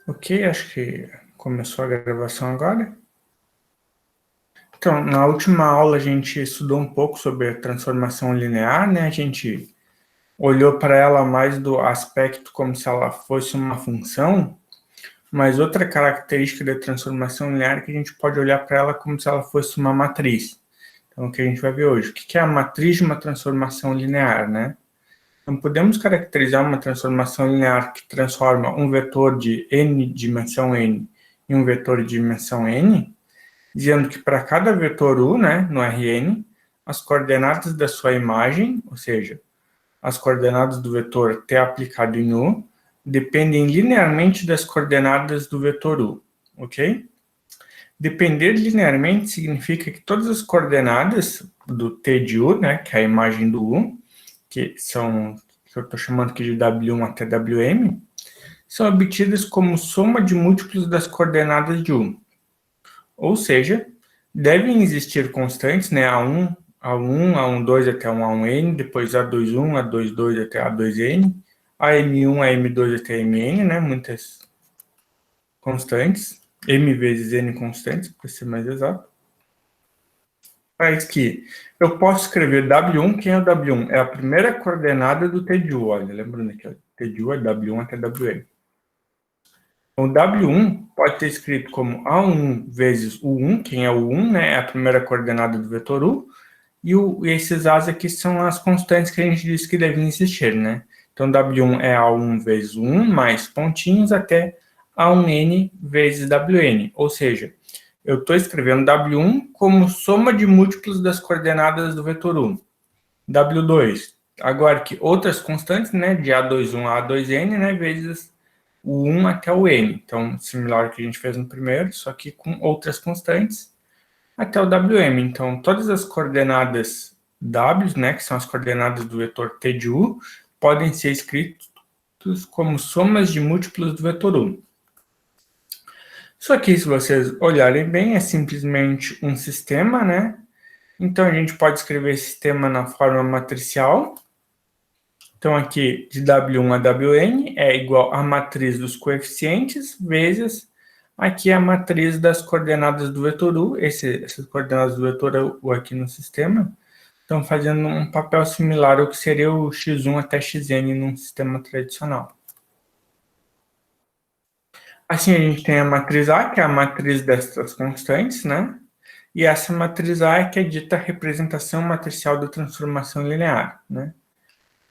Ok, acho que começou a gravação agora. Então, na última aula a gente estudou um pouco sobre a transformação linear, né? A gente olhou para ela mais do aspecto como se ela fosse uma função, mas outra característica da transformação linear é que a gente pode olhar para ela como se ela fosse uma matriz. Então, o que a gente vai ver hoje? O que é a matriz de uma transformação linear, né? Então, podemos caracterizar uma transformação linear que transforma um vetor de n dimensão n em um vetor de dimensão n, dizendo que para cada vetor u, né, no Rn, as coordenadas da sua imagem, ou seja, as coordenadas do vetor t aplicado em u, dependem linearmente das coordenadas do vetor u, ok? Depender linearmente significa que todas as coordenadas do t de u, né, que é a imagem do u, que eu estou chamando aqui de W1 até Wm, são obtidas como soma de múltiplos das coordenadas de U. Ou seja, devem existir constantes, né, A1, A1, A12 até A1n, depois A21, A22 até A2n, AM1, AM2 até Mn, né, muitas constantes, M vezes N constantes, para ser mais exato. Faz que eu posso escrever W1, quem é o W1? É a primeira coordenada do T de U, olha, lembrando aqui, ó, T de U é W1 até Wn. Então, W1 pode ser escrito como A1 vezes U1, quem é o 1, né, é a primeira coordenada do vetor U, e esses A's aqui são as constantes que a gente disse que devem existir, né? Então, W1 é A1 vezes U1, mais pontinhos até A1N vezes Wn, ou seja, eu estou escrevendo W1 como soma de múltiplos das coordenadas do vetor 1. W2, agora que outras constantes, né, de A21 a A2N, né, vezes o 1 até o N. Então, similar ao que a gente fez no primeiro, só que com outras constantes, até o Wm. Então, todas as coordenadas W, né, que são as coordenadas do vetor T de U, podem ser escritos como somas de múltiplos do vetor 1. Só que, se vocês olharem bem, é simplesmente um sistema, né? Então, a gente pode escrever esse sistema na forma matricial. Então, aqui, de W1 a Wn é igual à matriz dos coeficientes, vezes aqui a matriz das coordenadas do vetor U. Essas coordenadas do vetor U aqui no sistema estão fazendo um papel similar ao que seria o x1 até xn num sistema tradicional. Assim, a gente tem a matriz A, que é a matriz dessas constantes, né? E essa matriz A é que é dita a representação matricial da transformação linear, né?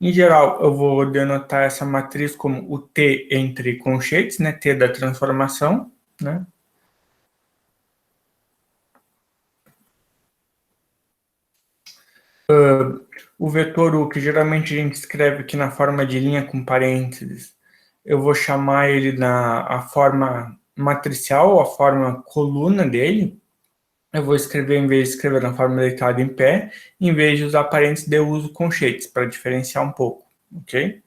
Em geral, eu vou denotar essa matriz como o T entre conchetes, né? T da transformação, né? O vetor U, que geralmente a gente escreve aqui na forma de linha com parênteses, eu vou chamar ele a forma matricial, a forma coluna dele. Eu vou escrever, em vez de escrever na forma deitada em pé, em vez de usar parênteses, eu uso conchetes, para diferenciar um pouco, ok?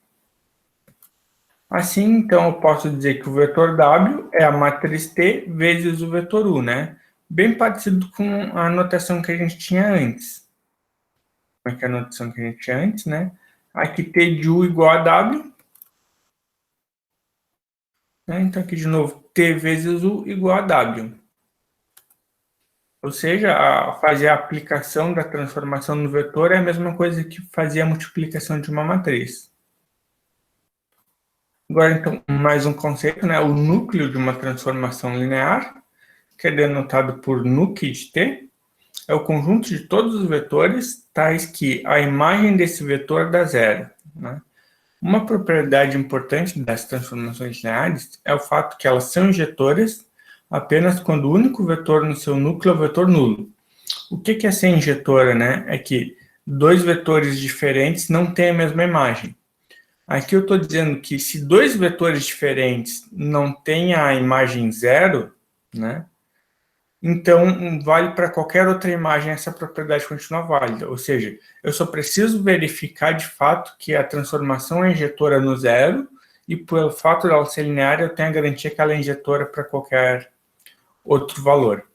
Assim, então, eu posso dizer que o vetor W é a matriz T vezes o vetor U, né? Bem parecido com a notação que a gente tinha antes. Como é que é a notação que a gente tinha antes, né? Aqui T de U igual a W. Né? Então, aqui de novo, T vezes U igual a W. Ou seja, fazer a aplicação da transformação no vetor é a mesma coisa que fazer a multiplicação de uma matriz. Agora, então, mais um conceito, né? O núcleo de uma transformação linear, que é denotado por nuc de t, é o conjunto de todos os vetores, tais que a imagem desse vetor dá zero, né? Uma propriedade importante das transformações lineares é o fato que elas são injetoras apenas quando o único vetor no seu núcleo é o vetor nulo. O que é ser injetora, né? É que dois vetores diferentes não têm a mesma imagem. Aqui eu estou dizendo que se dois vetores diferentes não têm a imagem zero, né? Então, vale para qualquer outra imagem essa propriedade continua válida. Ou seja, eu só preciso verificar de fato que a transformação é injetora no zero, e pelo fato dela ser linear, eu tenho a garantia que ela é injetora para qualquer outro valor.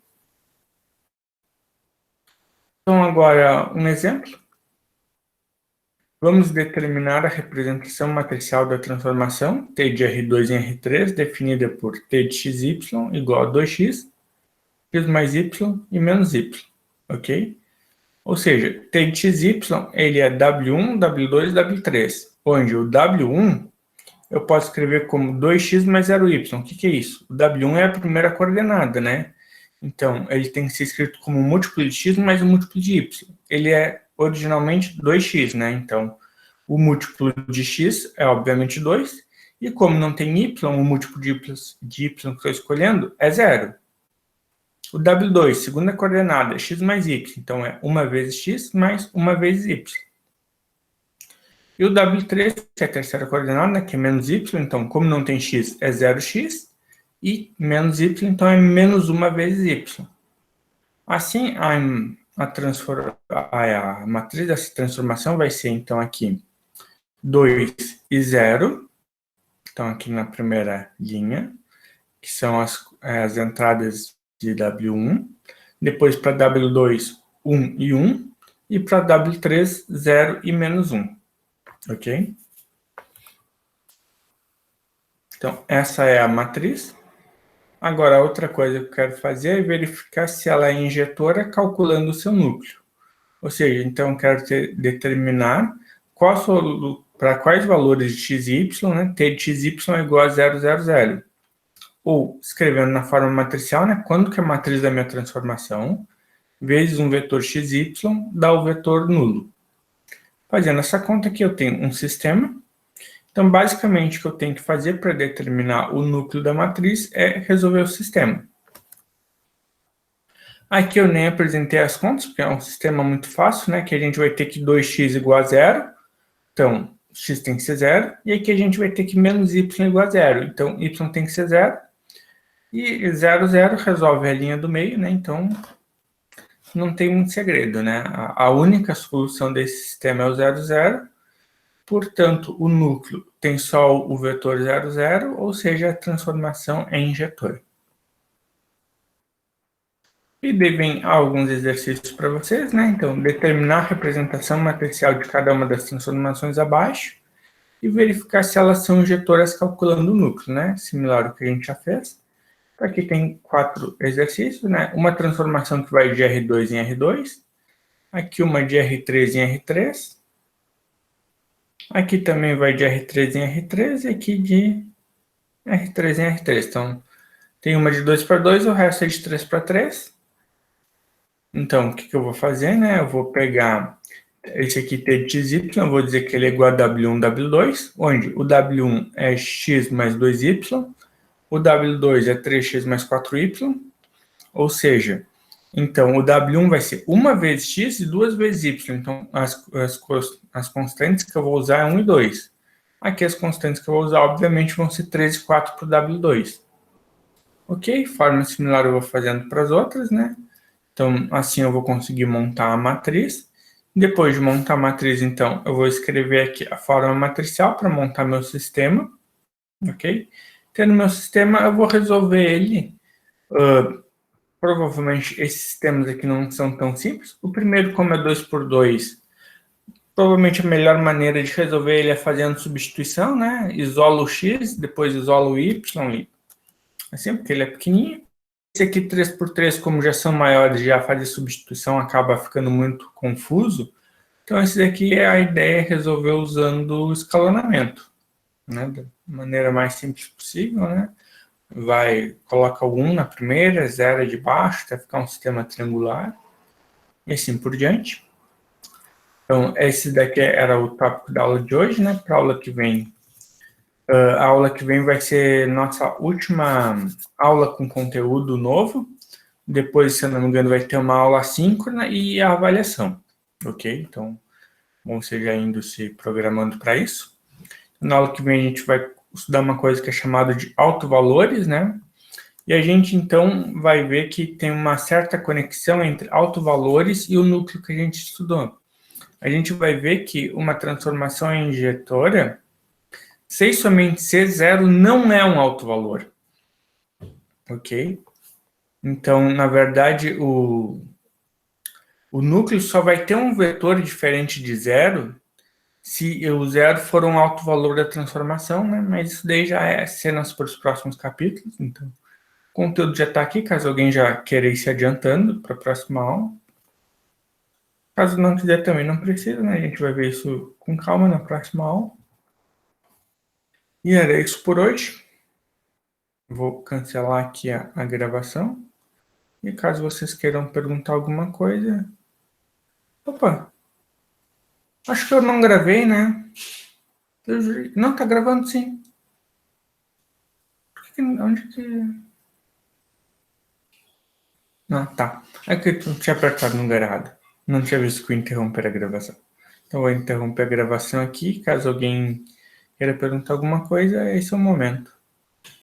Então, agora, um exemplo. Vamos determinar a representação matricial da transformação T de R2 em R3, definida por T de XY igual a 2x, x mais y e menos y, ok? Ou seja, T de XY, ele é W1, W2 e W3, onde o W1 eu posso escrever como 2x mais 0y. O que é isso? O W1 é a primeira coordenada, né? Então, ele tem que ser escrito como múltiplo de x mais um múltiplo de y. Ele é originalmente 2x, né? Então, o múltiplo de x é obviamente 2, e como não tem y, o múltiplo de y que estou escolhendo é 0. O W2, segunda coordenada, é x mais y, então é 1 vezes x mais 1 vezes y. E o W3, que é a terceira coordenada, né, que é menos y, então como não tem x, é 0x, e menos y, então é menos 1 vezes y. Assim, a matriz dessa transformação vai ser, então, aqui 2 e 0, então aqui na primeira linha, que são as entradas de W1, depois para W2, 1 e 1, e para W3, 0 e menos 1, ok? Então, essa é a matriz. Agora, outra coisa que eu quero fazer é verificar se ela é injetora calculando o seu núcleo. Ou seja, então eu quero determinar para quais valores de x e y, né, t de x e y é igual a 0, 0, 0. Ou, escrevendo na forma matricial, né, quando que a matriz da minha transformação, vezes um vetor x e y, dá o vetor nulo. Fazendo essa conta aqui, eu tenho um sistema. Então, basicamente, o que eu tenho que fazer para determinar o núcleo da matriz é resolver o sistema. Aqui eu nem apresentei as contas, porque é um sistema muito fácil, né? Que a gente vai ter que 2x igual a 0. Então, x tem que ser 0. E aqui a gente vai ter que menos y igual a 0. Então, y tem que ser 0. E 0, 0 resolve a linha do meio, né? Então, não tem muito segredo, né? A única solução desse sistema é o 0, 0. Portanto, o núcleo tem só o vetor 0, 0, ou seja, a transformação é injetora. E devem alguns exercícios para vocês, né? Então, determinar a representação matricial de cada uma das transformações abaixo e verificar se elas são injetoras calculando o núcleo, né? Similar ao que a gente já fez. Aqui tem 4 exercícios, né? Uma transformação que vai de R2 em R2. Aqui uma de R3 em R3. Aqui também vai de R3 em R3 e aqui de R3 em R3. Então, tem uma de 2 para 2, o resto é de 3 para 3. Então, o que eu vou fazer, né? Eu vou pegar esse aqui, T de XY, eu vou dizer que ele é igual a W1, W2, onde o W1 é x mais 2y, o W2 é 3x mais 4y, ou seja, então o W1 vai ser 1 vezes x e 2 vezes y. Então, as constantes que eu vou usar é 1 e 2. Aqui as constantes que eu vou usar, obviamente, vão ser 3 e 4 para o W2. Ok? Forma similar eu vou fazendo para as outras, né? Então, assim eu vou conseguir montar a matriz. Depois de montar a matriz, então, eu vou escrever aqui a forma matricial para montar meu sistema. Ok? Tendo meu sistema, eu vou resolver ele. Provavelmente, esses sistemas aqui não são tão simples. O primeiro, como é 2 por 2, provavelmente a melhor maneira de resolver ele é fazendo substituição, né? Isola o x, depois isola o y, assim, porque ele é pequenininho. Esse aqui 3 por 3, como já são maiores, já fazer substituição acaba ficando muito confuso. Então, esse daqui é a ideia, resolver usando o escalonamento, né? Da maneira mais simples possível, né? Coloca o 1 na primeira, 0 de baixo, até ficar um sistema triangular, e assim por diante. Então, esse daqui era o tópico da aula de hoje, né? Para a aula que vem, a aula que vem vai ser nossa última aula com conteúdo novo. Depois, se eu não me engano, vai ter uma aula assíncrona e a avaliação, ok? Então, bom, você já indo se programando para isso. Na aula que vem, a gente vai estudar uma coisa que é chamada de autovalores, né? E a gente, então, vai ver que tem uma certa conexão entre autovalores e o núcleo que a gente estudou. A gente vai ver que uma transformação injetora, se somente C0 não é um autovalor, ok? Então, na verdade, o núcleo só vai ter um vetor diferente de 0 Se o zero for um alto valor da transformação, né? Mas isso daí já é cenas para os próximos capítulos. Então, o conteúdo já está aqui, caso alguém já queira ir se adiantando para a próxima aula. Caso não quiser também não precisa, né? A gente vai ver isso com calma na próxima aula. E era isso por hoje. Vou cancelar aqui a gravação. E caso vocês queiram perguntar alguma coisa... Opa! Acho que eu não gravei, né? Não, tá gravando sim. Onde que... Não, tá. É que eu tinha apertado no lugar errado. Não tinha visto que eu interromper a gravação. Então, vou interromper a gravação aqui. Caso alguém queira perguntar alguma coisa, esse é o momento.